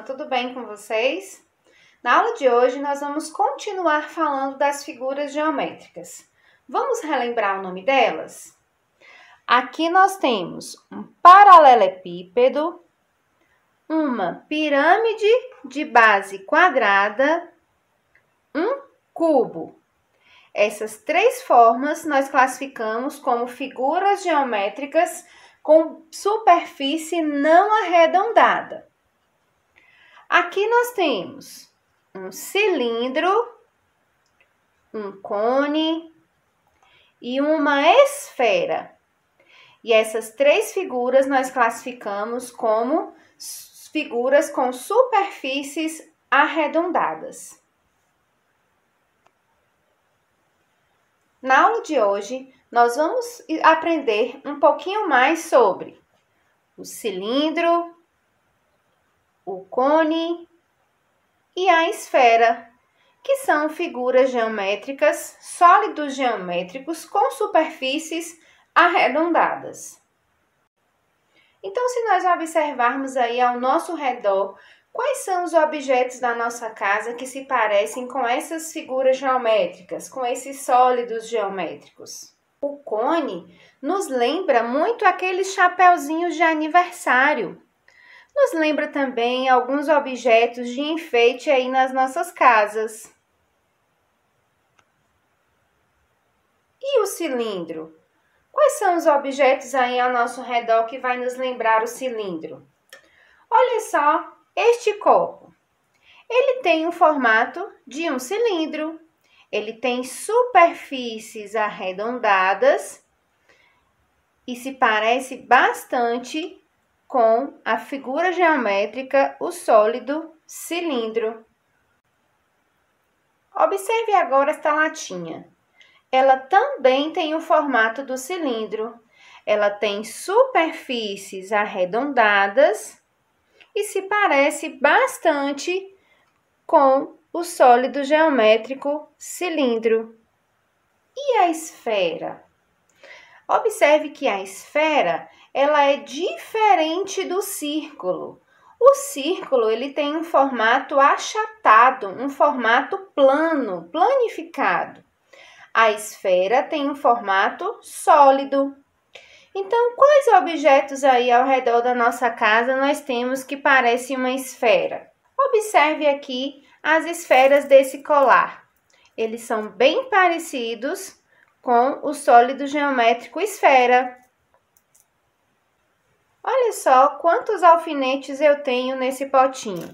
tudo bem com vocês? Na aula de hoje, nós vamos continuar falando das figuras geométricas. Vamos relembrar o nome delas? Aqui nós temos um paralelepípedo, uma pirâmide de base quadrada, um cubo. Essas três formas nós classificamos como figuras geométricas com superfície não arredondada. Aqui nós temos um cilindro, um cone e uma esfera. E essas três figuras nós classificamos como figuras com superfícies arredondadas. Na aula de hoje, nós vamos aprender um pouquinho mais sobre o cilindro, o cone e a esfera, que são figuras geométricas, sólidos geométricos com superfícies arredondadas. Então, se nós observarmos aí ao nosso redor, quais são os objetos da nossa casa que se parecem com essas figuras geométricas, com esses sólidos geométricos? O cone nos lembra muito aqueles chapeuzinhos de aniversário. Nos lembra também alguns objetos de enfeite aí nas nossas casas. E o cilindro? Quais são os objetos aí ao nosso redor que vai nos lembrar o cilindro? Olha só este copo. Ele tem o formato de um cilindro. Ele tem superfícies arredondadas e se parece bastante com a figura geométrica, o sólido cilindro. Observe agora esta latinha. Ela também tem o formato do cilindro. Ela tem superfícies arredondadas e se parece bastante com o sólido geométrico cilindro. E a esfera? Observe que a esfera, ela é diferente do círculo. O círculo, ele tem um formato achatado, um formato plano, planificado. A esfera tem um formato sólido. Então, quais objetos aí ao redor da nossa casa nós temos que parecem uma esfera? Observe aqui as esferas desse colar. Eles são bem parecidos com o sólido geométrico esfera. Olha só quantos alfinetes eu tenho nesse potinho.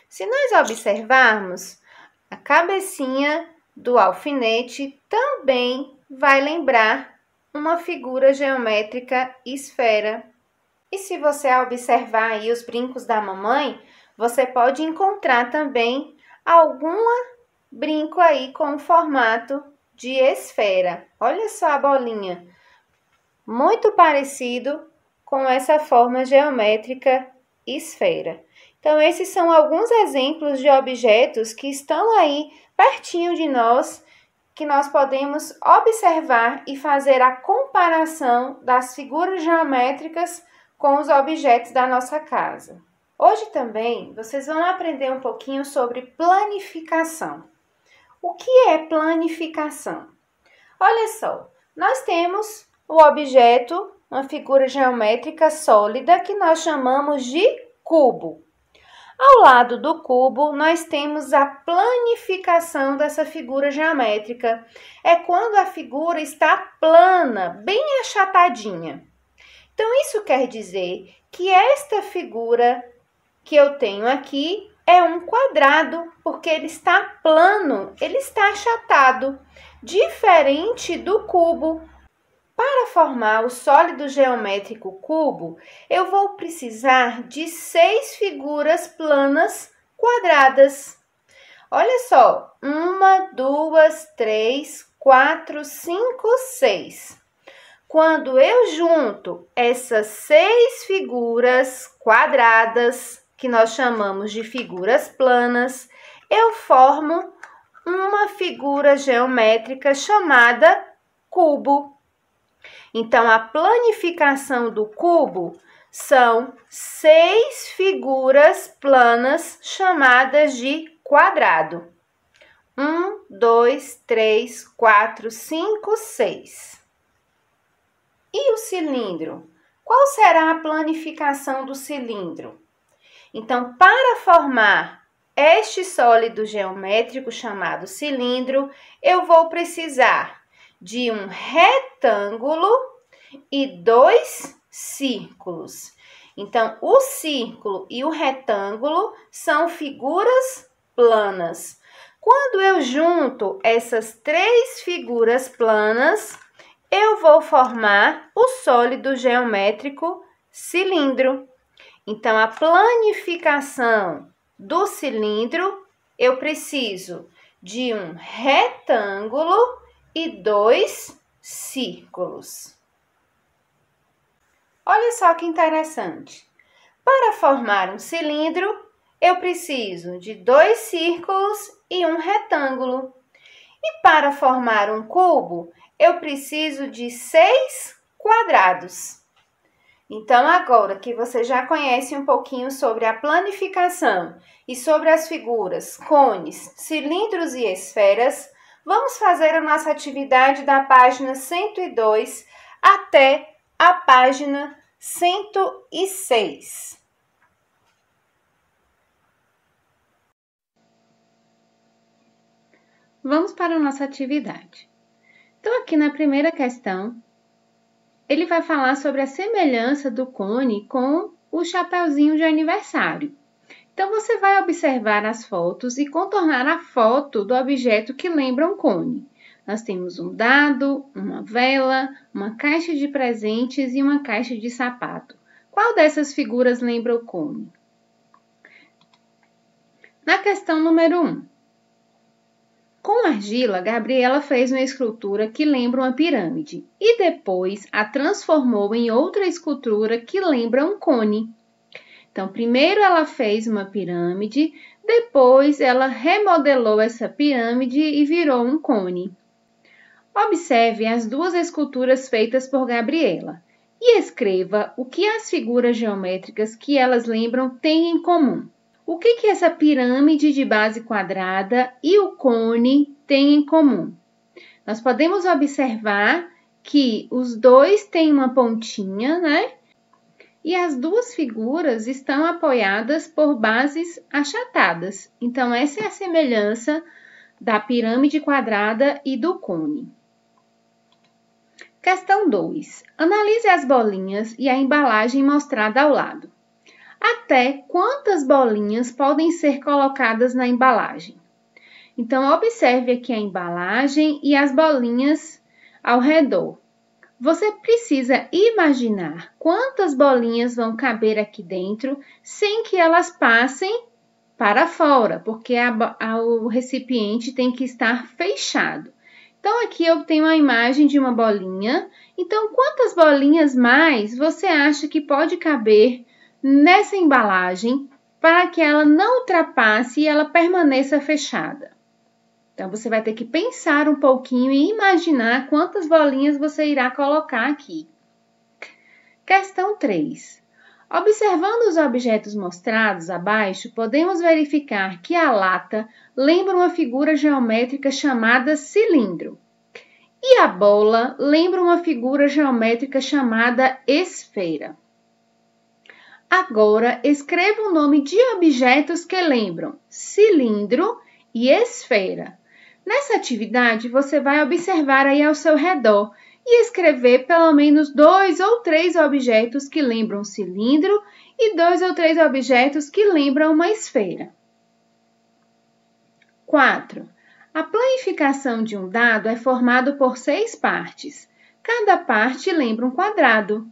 Se nós observarmos, a cabecinha do alfinete também vai lembrar uma figura geométrica esfera. E se você observar aí os brincos da mamãe, você pode encontrar também algum brinco aí com o formato de esfera. Olha só a bolinha, muito parecido com essa forma geométrica esfera. Então, esses são alguns exemplos de objetos que estão aí pertinho de nós, que nós podemos observar e fazer a comparação das figuras geométricas com os objetos da nossa casa. Hoje também vocês vão aprender um pouquinho sobre planificação. O que é planificação? Olha só, nós temos o objeto, uma figura geométrica sólida que nós chamamos de cubo. Ao lado do cubo, nós temos a planificação dessa figura geométrica. É quando a figura está plana, bem achatadinha. Então, isso quer dizer que esta figura que eu tenho aqui é um quadrado, porque ele está plano, ele está achatado, diferente do cubo. Para formar o sólido geométrico cubo, eu vou precisar de 6 figuras planas quadradas. Olha só, 1, 2, 3, 4, 5, 6. Quando eu junto essas 6 figuras quadradas, que nós chamamos de figuras planas, eu formo uma figura geométrica chamada cubo. Então, a planificação do cubo são 6 figuras planas chamadas de quadrado. 1, 2, 3, 4, 5, 6. E o cilindro? Qual será a planificação do cilindro? Então, para formar este sólido geométrico chamado cilindro, eu vou precisar de um retângulo e 2 círculos. Então, o círculo e o retângulo são figuras planas. Quando eu junto essas 3 figuras planas, eu vou formar o sólido geométrico cilindro. Então, a planificação do cilindro, eu preciso de um retângulo e 2 círculos. Olha só que interessante. Para formar um cilindro, eu preciso de 2 círculos e um retângulo. E para formar um cubo, eu preciso de 6 quadrados. Então, agora que você já conhece um pouquinho sobre a planificação e sobre as figuras cones, cilindros e esferas, vamos fazer a nossa atividade da página 102 até a página 106. Vamos para a nossa atividade. Então, aqui na primeira questão, ele vai falar sobre a semelhança do cone com o chapeuzinho de aniversário. Então, você vai observar as fotos e contornar a foto do objeto que lembra um cone. Nós temos um dado, uma vela, uma caixa de presentes e uma caixa de sapato. Qual dessas figuras lembra o cone? Na questão número 1. Com argila, Gabriela fez uma escultura que lembra uma pirâmide e depois a transformou em outra escultura que lembra um cone. Então, primeiro ela fez uma pirâmide, depois ela remodelou essa pirâmide e virou um cone. Observe as duas esculturas feitas por Gabriela e escreva o que as figuras geométricas que elas lembram têm em comum. O que essa pirâmide de base quadrada e o cone têm em comum? Nós podemos observar que os dois têm uma pontinha, né? E as duas figuras estão apoiadas por bases achatadas. Então, essa é a semelhança da pirâmide quadrada e do cone. Questão 2. Analise as bolinhas e a embalagem mostrada ao lado. Até quantas bolinhas podem ser colocadas na embalagem? Então, observe aqui a embalagem e as bolinhas ao redor. Você precisa imaginar quantas bolinhas vão caber aqui dentro sem que elas passem para fora, porque o recipiente tem que estar fechado. Então, aqui eu tenho a imagem de uma bolinha. Então, quantas bolinhas mais você acha que pode caber nessa embalagem para que ela não ultrapasse e ela permaneça fechada? Então, você vai ter que pensar um pouquinho e imaginar quantas bolinhas você irá colocar aqui. Questão 3. Observando os objetos mostrados abaixo, podemos verificar que a lata lembra uma figura geométrica chamada cilindro. E a bola lembra uma figura geométrica chamada esfera. Agora, escreva o nome de objetos que lembram cilindro e esfera. Nessa atividade, você vai observar aí ao seu redor e escrever pelo menos 2 ou 3 objetos que lembram cilindro e 2 ou 3 objetos que lembram uma esfera. 4. A planificação de um dado é formado por 6 partes. Cada parte lembra um quadrado.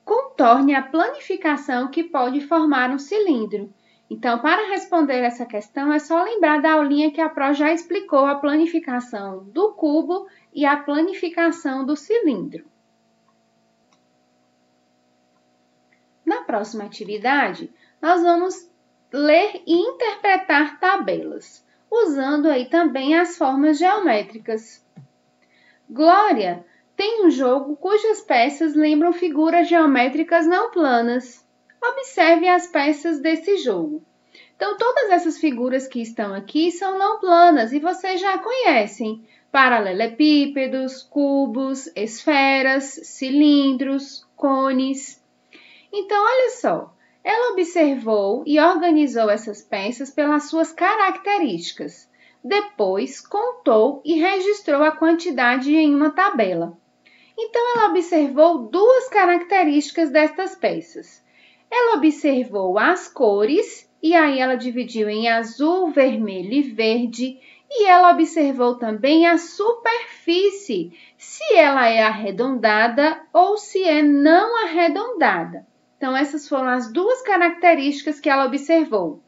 Contorne a planificação que pode formar um cilindro. Então, para responder essa questão, é só lembrar da aulinha que a Pro já explicou a planificação do cubo e a planificação do cilindro. Na próxima atividade, nós vamos ler e interpretar tabelas, usando aí também as formas geométricas. Glória tem um jogo cujas peças lembram figuras geométricas não planas. Observe as peças desse jogo. Então, todas essas figuras que estão aqui são não planas e vocês já conhecem. Paralelepípedos, cubos, esferas, cilindros, cones. Então, olha só. Ela observou e organizou essas peças pelas suas características. Depois, contou e registrou a quantidade em uma tabela. Então, ela observou duas características destas peças. Ela observou as cores, e aí ela dividiu em azul, vermelho e verde, e ela observou também a superfície, se ela é arredondada ou se é não arredondada. Então, essas foram as duas características que ela observou,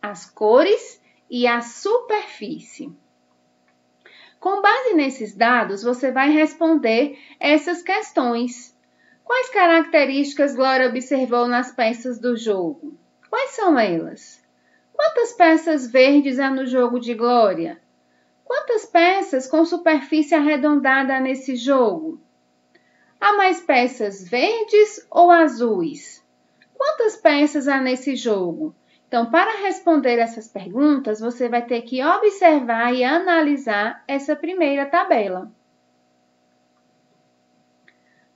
as cores e a superfície. Com base nesses dados, você vai responder essas questões. Quais características Glória observou nas peças do jogo? Quais são elas? Quantas peças verdes há no jogo de Glória? Quantas peças com superfície arredondada há nesse jogo? Há mais peças verdes ou azuis? Quantas peças há nesse jogo? Então, para responder essas perguntas, você vai ter que observar e analisar essa primeira tabela.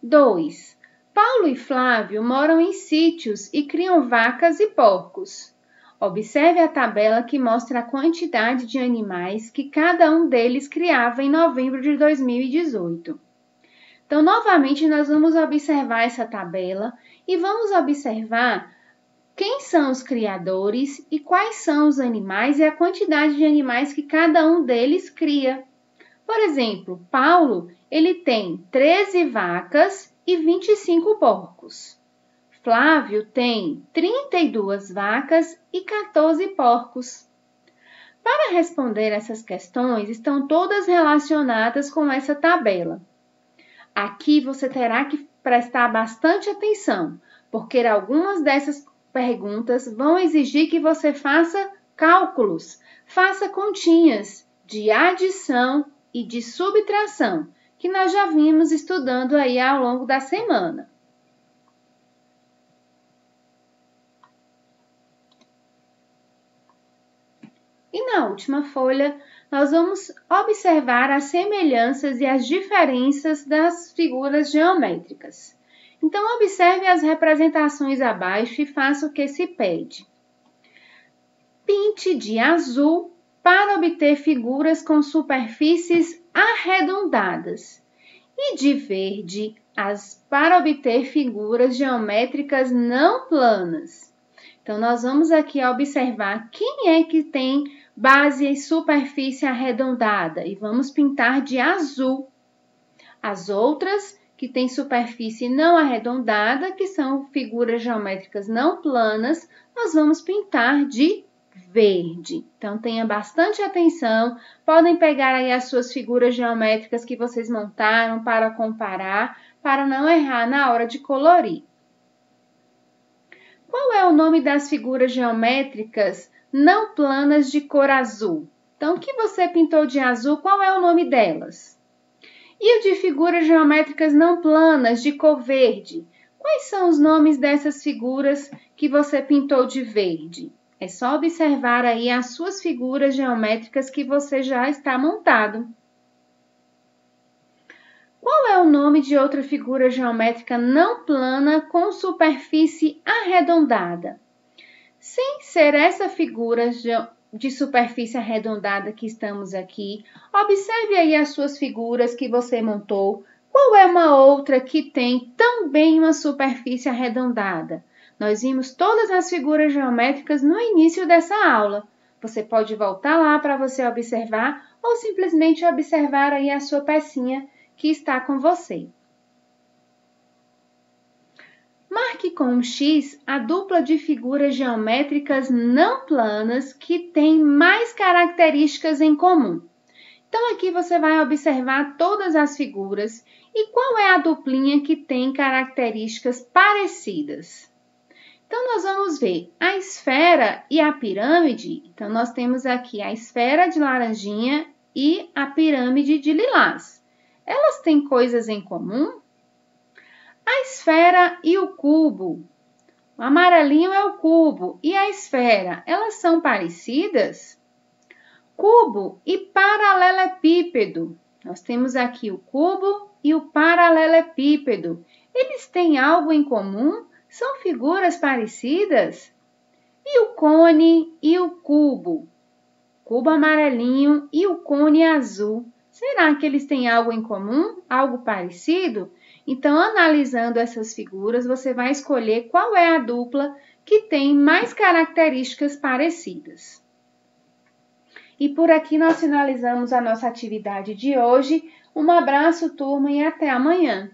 2. Paulo e Flávio moram em sítios e criam vacas e porcos. Observe a tabela que mostra a quantidade de animais que cada um deles criava em novembro de 2018. Então, novamente, nós vamos observar essa tabela e vamos observar quem são os criadores e quais são os animais e a quantidade de animais que cada um deles cria. Por exemplo, Paulo, ele tem 13 vacas e 25 porcos. Flávio tem 32 vacas e 14 porcos. Para responder essas questões, estão todas relacionadas com essa tabela. Aqui você terá que prestar bastante atenção, porque algumas dessas perguntas vão exigir que você faça cálculos, faça continhas de adição e de subtração, que nós já vimos estudando aí ao longo da semana. E na última folha, nós vamos observar as semelhanças e as diferenças das figuras geométricas. Então, observe as representações abaixo e faça o que se pede. Pinte de azul para obter figuras com superfícies arredondadas e de verde para obter figuras geométricas não planas. Então, nós vamos aqui observar quem é que tem base e superfície arredondada e vamos pintar de azul. As outras que têm superfície não arredondada, que são figuras geométricas não planas, nós vamos pintar de verde. Então, tenha bastante atenção. Podem pegar aí as suas figuras geométricas que vocês montaram para comparar, para não errar na hora de colorir. Qual é o nome das figuras geométricas não planas de cor azul? Então, o que você pintou de azul, qual é o nome delas? E o de figuras geométricas não planas de cor verde? Quais são os nomes dessas figuras que você pintou de verde? É só observar aí as suas figuras geométricas que você já está montado. Qual é o nome de outra figura geométrica não plana com superfície arredondada? Sem ser essa figura de superfície arredondada que estamos aqui, observe aí as suas figuras que você montou. Qual é uma outra que tem também uma superfície arredondada? Nós vimos todas as figuras geométricas no início dessa aula. Você pode voltar lá para você observar ou simplesmente observar aí a sua pecinha que está com você. Marque com um X a dupla de figuras geométricas não planas que têm mais características em comum. Então, aqui você vai observar todas as figuras e qual é a duplinha que tem características parecidas. Então, nós vamos ver a esfera e a pirâmide. Então, nós temos aqui a esfera de laranjinha e a pirâmide de lilás. Elas têm coisas em comum? A esfera e o cubo. O amarelinho é o cubo e a esfera, elas são parecidas? Cubo e paralelepípedo. Nós temos aqui o cubo e o paralelepípedo. Eles têm algo em comum? São figuras parecidas? E o cone e o cubo? Cubo amarelinho e o cone azul. Será que eles têm algo em comum? Algo parecido? Então, analisando essas figuras, você vai escolher qual é a dupla que tem mais características parecidas. E por aqui nós finalizamos a nossa atividade de hoje. Um abraço, turma, e até amanhã!